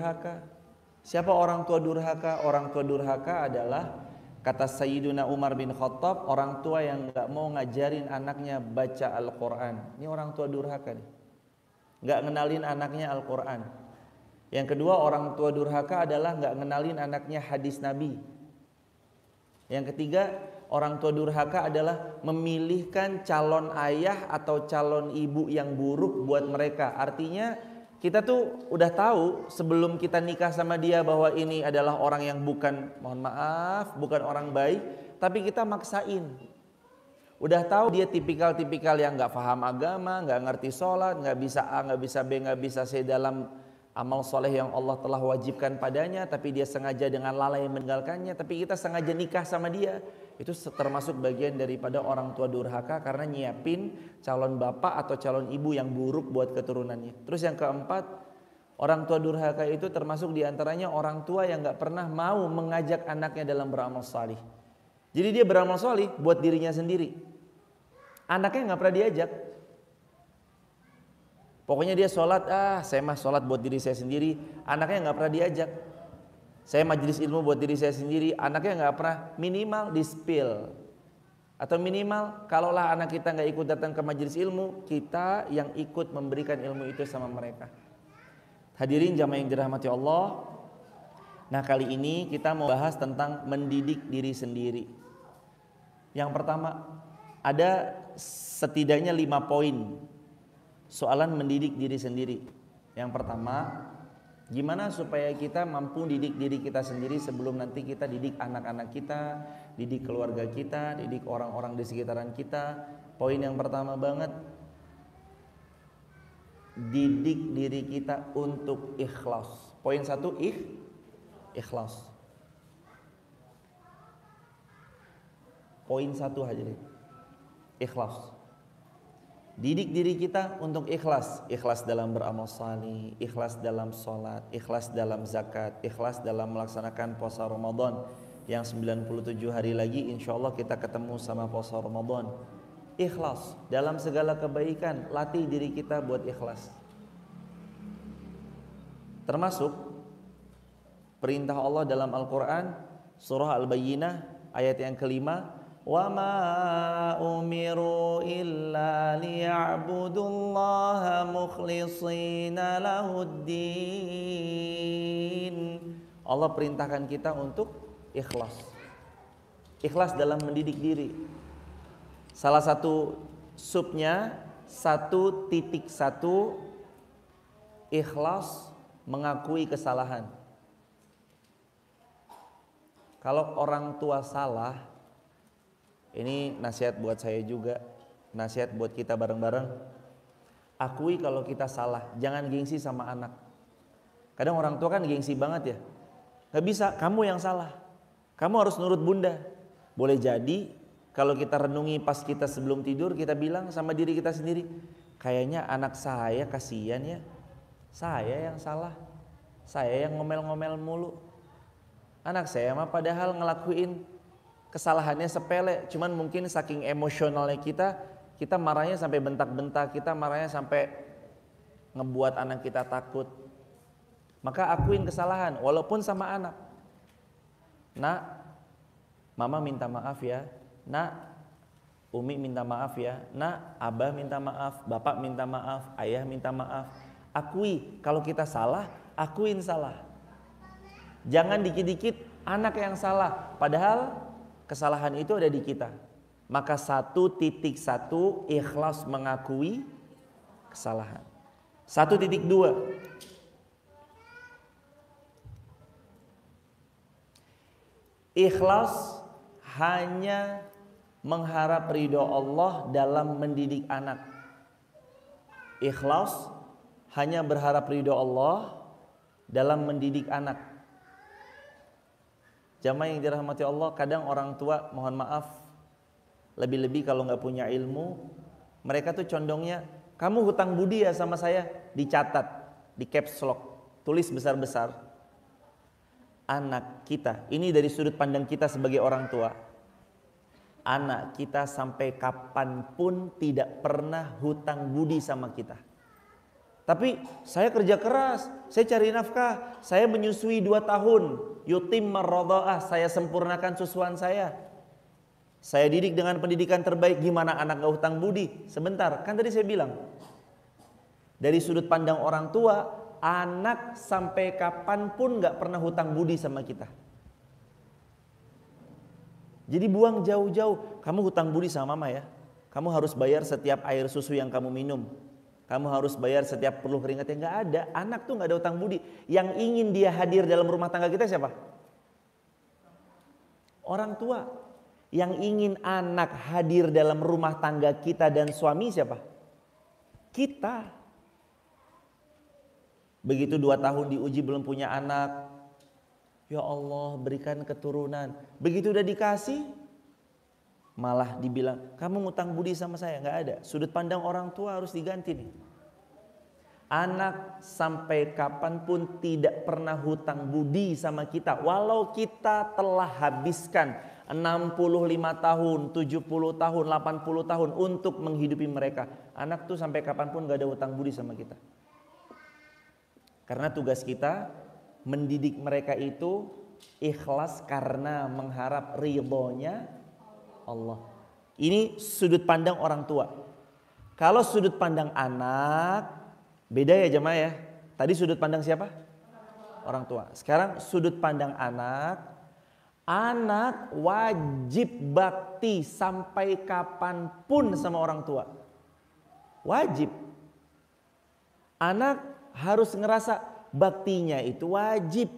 durhaka. Siapa orang tua durhaka? Orang tua durhaka adalah, kata Sayyiduna Umar bin Khattab, orang tua yang gak mau ngajarin anaknya baca Al-Quran. Ini orang tua durhaka nih. Gak ngenalin anaknya Al-Quran. Yang kedua, orang tua durhaka adalah gak ngenalin anaknya hadis Nabi. Yang ketiga, orang tua durhaka adalah memilihkan calon ayah atau calon ibu yang buruk buat mereka. Artinya kita tuh udah tahu sebelum kita nikah sama dia bahwa ini adalah orang yang bukan, mohon maaf, bukan orang baik, tapi kita maksain. Udah tahu dia tipikal-tipikal yang gak paham agama, gak ngerti sholat, gak bisa A, gak bisa B, gak bisa C dalam amal soleh yang Allah telah wajibkan padanya, tapi dia sengaja dengan lalai meninggalkannya. Tapi kita sengaja nikah sama dia. Itu termasuk bagian daripada orang tua durhaka, karena nyiapin calon bapak atau calon ibu yang buruk buat keturunannya. Terus yang keempat, orang tua durhaka itu termasuk diantaranya orang tua yang gak pernah mau mengajak anaknya dalam beramal salih. Jadi dia beramal salih buat dirinya sendiri, anaknya gak pernah diajak. Pokoknya dia sholat, saya mah sholat buat diri saya sendiri, anaknya gak pernah diajak. Saya majelis ilmu buat diri saya sendiri, anaknya gak pernah minimal di-spill. Atau minimal kalaulah anak kita gak ikut datang ke majelis ilmu, kita yang ikut memberikan ilmu itu sama mereka. Hadirin jamaah yang dirahmati Allah. Nah, kali ini kita mau bahas tentang mendidik diri sendiri. Yang pertama, ada setidaknya 5 poin soalan mendidik diri sendiri. Yang pertama, gimana supaya kita mampu didik diri kita sendiri sebelum nanti kita didik anak-anak kita, didik keluarga kita, didik orang-orang di sekitaran kita. Poin yang pertama banget, didik diri kita untuk ikhlas. Poin 1, ikhlas. Poin 1 hadirin, ikhlas. Didik diri kita untuk ikhlas. Ikhlas dalam beramal salih, ikhlas dalam sholat, ikhlas dalam zakat, ikhlas dalam melaksanakan puasa Ramadan. Yang 97 hari lagi insya Allah kita ketemu sama puasa Ramadan. Ikhlas dalam segala kebaikan, latih diri kita buat ikhlas. Termasuk perintah Allah dalam Al-Quran, surah Al-Bayyinah ayat yang kelima, وَمَا أُمِرُوا إِلَّا لِيَعْبُدُوا اللَّهَ مُخْلِصِينَ لَهُ الدِّينَ. Allah perintahkan kita untuk ikhlas. Ikhlas dalam mendidik diri. Salah satu subnya 1.1, ikhlas mengakui kesalahan. Kalau orang tua salah, ini nasihat buat saya juga, nasihat buat kita bareng-bareng. Akui kalau kita salah, jangan gengsi sama anak. Kadang orang tua kan gengsi banget ya. Gak bisa, kamu yang salah, kamu harus nurut bunda. Boleh jadi kalau kita renungi pas kita sebelum tidur, kita bilang sama diri kita sendiri, kayaknya anak saya kasihan ya, saya yang salah, saya yang ngomel-ngomel mulu. Anak saya mah padahal ngelakuin kesalahannya sepele, cuman mungkin saking emosionalnya kita marahnya sampai bentak-bentak, kita marahnya sampai ngebuat anak kita takut. Maka akuin kesalahan walaupun sama anak. Nak, mama minta maaf ya. Nak, umi minta maaf ya. Nak, abah minta maaf, bapak minta maaf, ayah minta maaf. Akui kalau kita salah, akuin salah. Jangan dikit-dikit anak yang salah, padahal kesalahan itu ada di kita. Maka 1.1, ikhlas mengakui kesalahan. 1.2, ikhlas hanya mengharap ridho Allah dalam mendidik anak. Ikhlas hanya berharap ridho Allah dalam mendidik anak. Jamaah yang dirahmati Allah, kadang orang tua, mohon maaf, lebih-lebih kalau nggak punya ilmu, mereka tuh condongnya, kamu hutang budi ya sama saya, dicatat, di caps lock, tulis besar-besar. Anak kita, ini dari sudut pandang kita sebagai orang tua, anak kita sampai kapanpun tidak pernah hutang budi sama kita. Tapi saya kerja keras, saya cari nafkah, saya menyusui 2 tahun, yutimma radha'ah, saya sempurnakan susuan saya. Saya didik dengan pendidikan terbaik, gimana anak gak hutang budi? Sebentar, kan tadi saya bilang, dari sudut pandang orang tua, anak sampai kapanpun gak pernah hutang budi sama kita. Jadi buang jauh-jauh, kamu hutang budi sama mama ya. Kamu harus bayar setiap air susu yang kamu minum. Kamu harus bayar setiap peluh keringat yang gak ada. Anak tuh gak ada hutang budi. Yang ingin dia hadir dalam rumah tangga kita siapa? Orang tua. Yang ingin anak hadir dalam rumah tangga kita dan suami siapa? Kita. Begitu 2 tahun diuji belum punya anak, ya Allah berikan keturunan. Begitu udah dikasih, malah dibilang kamu ngutang budi sama saya. Nggak ada. Sudut pandang orang tua harus diganti nih. Anak sampai kapanpun tidak pernah hutang budi sama kita, walau kita telah habiskan 65 tahun, 70 tahun, 80 tahun untuk menghidupi mereka. Anak tuh sampai kapanpun gak ada hutang budi sama kita. Karena tugas kita mendidik mereka itu ikhlas karena mengharap ridhonya Allah. Ini sudut pandang orang tua. Kalau sudut pandang anak, beda ya jemaah ya. Tadi sudut pandang siapa? Orang tua. Sekarang sudut pandang anak. Anak wajib bakti sampai kapanpun sama orang tua. Wajib. Anak harus ngerasa baktinya itu wajib.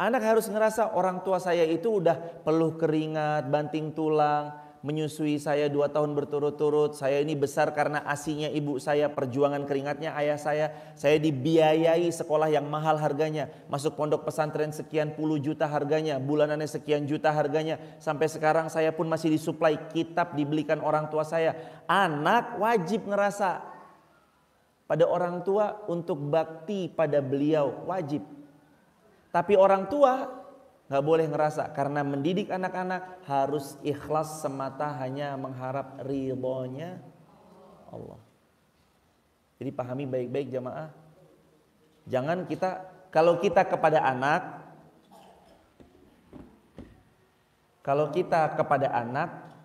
Anak harus ngerasa orang tua saya itu udah peluh keringat, banting tulang, menyusui saya 2 tahun berturut-turut. Saya ini besar karena asinya ibu saya, perjuangan keringatnya ayah saya dibiayai sekolah yang mahal harganya, masuk pondok pesantren sekian puluh juta harganya, bulanannya sekian juta harganya, sampai sekarang saya pun masih disuplai kitab dibelikan orang tua saya. Anak wajib ngerasa pada orang tua untuk bakti pada beliau, wajib. Tapi orang tua gak boleh ngerasa, karena mendidik anak-anak harus ikhlas semata hanya mengharap ridhonya Allah. Jadi pahami baik-baik jamaah. Jangan kita, kalau kita kepada anak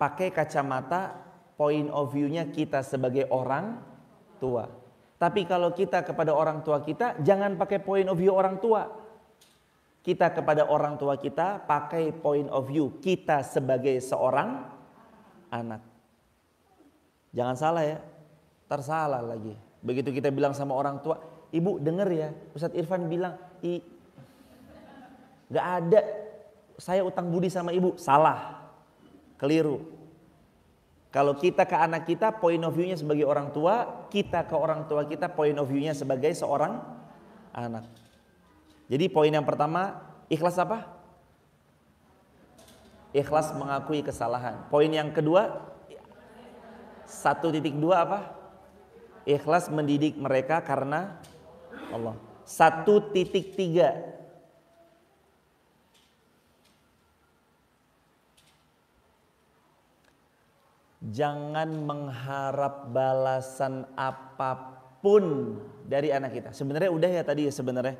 pakai kacamata point of view-nya kita sebagai orang tua. Tapi kalau kita kepada orang tua kita, jangan pakai point of view orang tua. Kita kepada orang tua kita pakai point of view kita sebagai seorang anak. Jangan salah ya, tersalah lagi. Begitu kita bilang sama orang tua, ibu denger ya, Ustadz Irfan bilang, gak ada saya utang budi sama ibu. Salah, keliru. Kalau kita ke anak kita point of view-nya sebagai orang tua, kita ke orang tua kita point of view-nya sebagai seorang anak. Jadi poin yang pertama, ikhlas apa? Ikhlas mengakui kesalahan. Poin yang kedua, 1.2 apa? Ikhlas mendidik mereka karena Allah. 1.3, jangan mengharap balasan apapun dari anak kita. Sebenarnya udah ya tadi ya sebenarnya.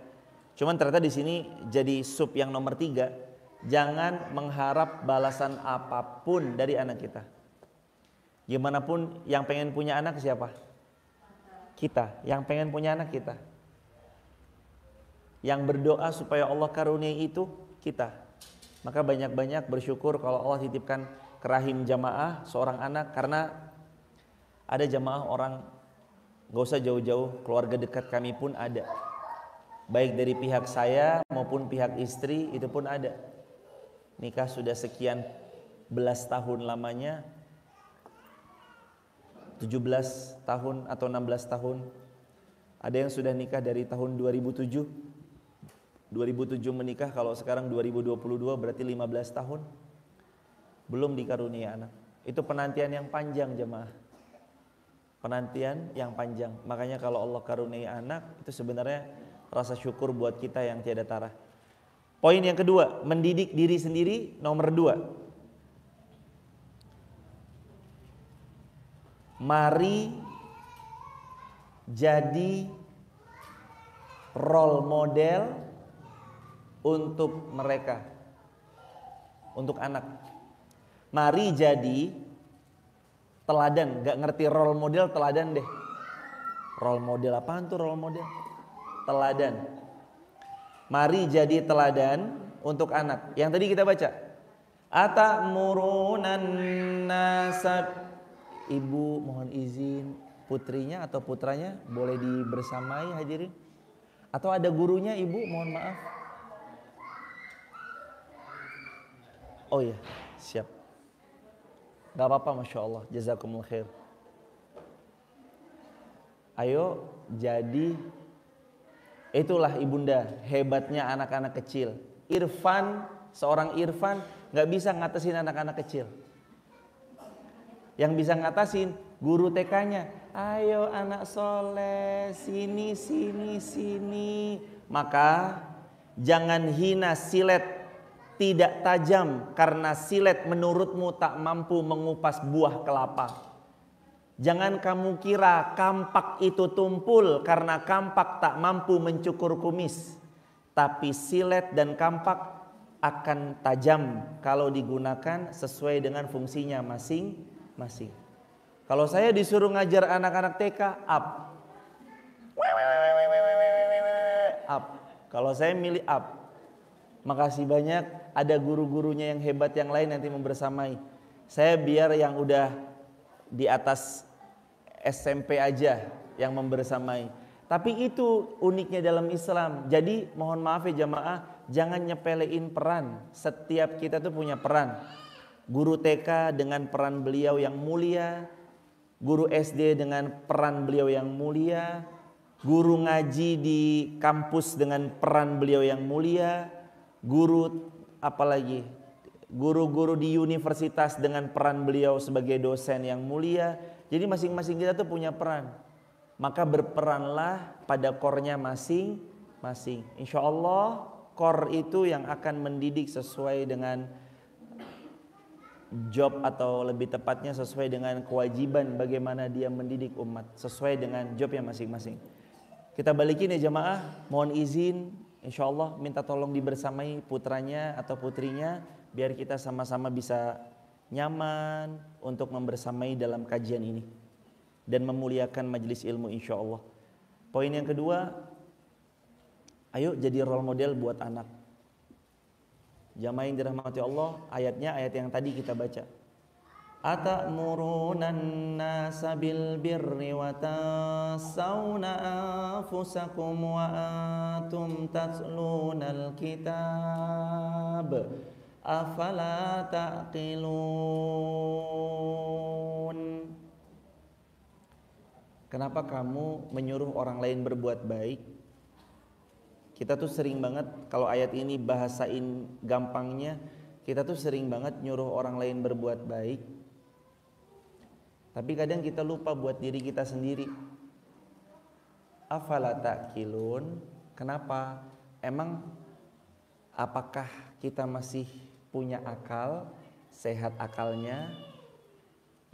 Cuman ternyata di sini jadi sub yang nomor 3. Jangan mengharap balasan apapun dari anak kita. Gimana pun yang pengen punya anak siapa? Kita. Yang pengen punya anak kita. Yang berdoa supaya Allah karuniai itu kita. Maka banyak-banyak bersyukur kalau Allah titipkan ke rahim jamaah seorang anak. Karena ada jamaah orang, gak usah jauh-jauh, keluarga dekat kami pun ada. Baik dari pihak saya maupun pihak istri itu pun ada. Nikah sudah sekian belas tahun lamanya, 17 tahun atau 16 tahun. Ada yang sudah nikah dari tahun 2007 menikah, kalau sekarang 2022 berarti 15 tahun belum dikaruniai anak. Itu penantian yang panjang jemaah. Penantian yang panjang. Makanya kalau Allah karuniai anak itu sebenarnya rasa syukur buat kita yang tiada tara. Poin yang kedua, mendidik diri sendiri. Nomor 2, mari jadi role model untuk mereka, untuk anak. Mari jadi teladan. Gak ngerti role model, teladan deh. Role model apaan tuh role model? Teladan. Mari jadi teladan untuk anak. Yang tadi kita baca, atamurun nasab. Ibu mohon izin, putrinya atau putranya boleh dibersamai hadirin? Atau ada gurunya ibu, mohon maaf. Oh iya, siap. Gak apa-apa, Masya Allah, jazakumullah khair. Ayo jadi, itulah ibunda hebatnya anak-anak kecil. Irfan, seorang Irfan gak bisa ngatasin anak-anak kecil. Yang bisa ngatasin guru TK-nya. Ayo anak soleh, sini, sini, sini. Maka jangan hina silet tidak tajam, karena silet menurutmu tak mampu mengupas buah kelapa. Jangan kamu kira kampak itu tumpul, karena kampak tak mampu mencukur kumis. Tapi silet dan kampak akan tajam kalau digunakan sesuai dengan fungsinya masing-masing. Kalau saya disuruh ngajar anak-anak TK, up. Kalau saya milih up. Makasih banyak, ada guru-gurunya yang hebat yang lain nanti membersamai. Saya biar yang udah di atas SMP aja yang membersamai. Tapi itu uniknya dalam Islam. Jadi mohon maaf ya jamaah, jangan nyepelein peran. Setiap kita tuh punya peran. Guru TK dengan peran beliau yang mulia, guru SD dengan peran beliau yang mulia, guru ngaji di kampus dengan peran beliau yang mulia, guru apalagi guru-guru di universitas dengan peran beliau sebagai dosen yang mulia. Jadi masing-masing kita tuh punya peran. Maka berperanlah pada core-nya masing-masing. Insya Allah core itu yang akan mendidik sesuai dengan job, atau lebih tepatnya sesuai dengan kewajiban bagaimana dia mendidik umat, sesuai dengan jobnya masing-masing. Kita balikin ya jamaah, mohon izin insya Allah minta tolong dibersamai putranya atau putrinya, biar kita sama-sama bisa nyaman untuk membersamai dalam kajian ini dan memuliakan majelis ilmu insya Allah. Poin yang kedua, ayo jadi role model buat anak. Jamaah yang dirahmati Allah, ayatnya ayat yang tadi kita baca. Atamuruna an-nasa bil birri wa tansawna anfusakum wa antum tatlunal kitab afala taqilun. Kenapa kamu menyuruh orang lain berbuat baik? Kita tuh sering banget, kalau ayat ini bahasain gampangnya, kita tuh sering banget nyuruh orang lain berbuat baik. Tapi kadang kita lupa buat diri kita sendiri. Afala ta'qilun. Kenapa? Emang apakah kita masih punya akal, sehat akalnya,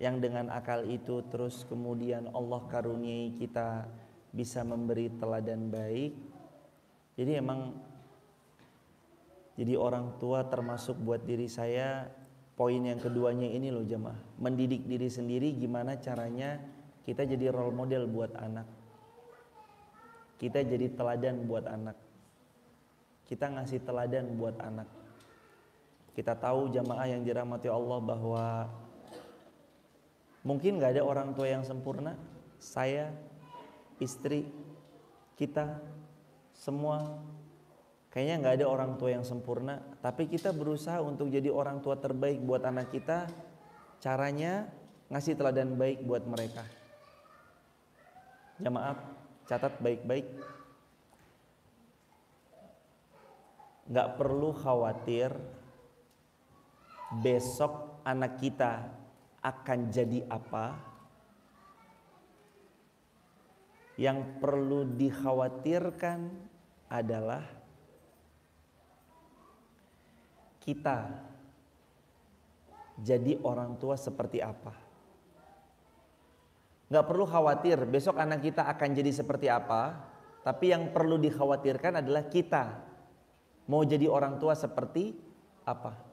yang dengan akal itu terus kemudian Allah karuniai kita bisa memberi teladan baik? Jadi emang jadi orang tua termasuk buat diri saya, poin yang keduanya ini loh jemaah, mendidik diri sendiri gimana caranya kita jadi role model buat anak, kita jadi teladan buat anak, kita ngasih teladan buat anak. Kita tahu jemaah yang dirahmati Allah bahwa mungkin gak ada orang tua yang sempurna. Saya, istri, kita semua kayaknya gak ada orang tua yang sempurna. Tapi kita berusaha untuk jadi orang tua terbaik buat anak kita. Caranya ngasih teladan baik buat mereka. Jamaah catat baik-baik. Gak perlu khawatir besok anak kita akan jadi apa. Yang perlu dikhawatirkan adalah kita jadi orang tua seperti apa. Gak perlu khawatir besok anak kita akan jadi seperti apa. Tapi yang perlu dikhawatirkan adalah kita mau jadi orang tua seperti apa.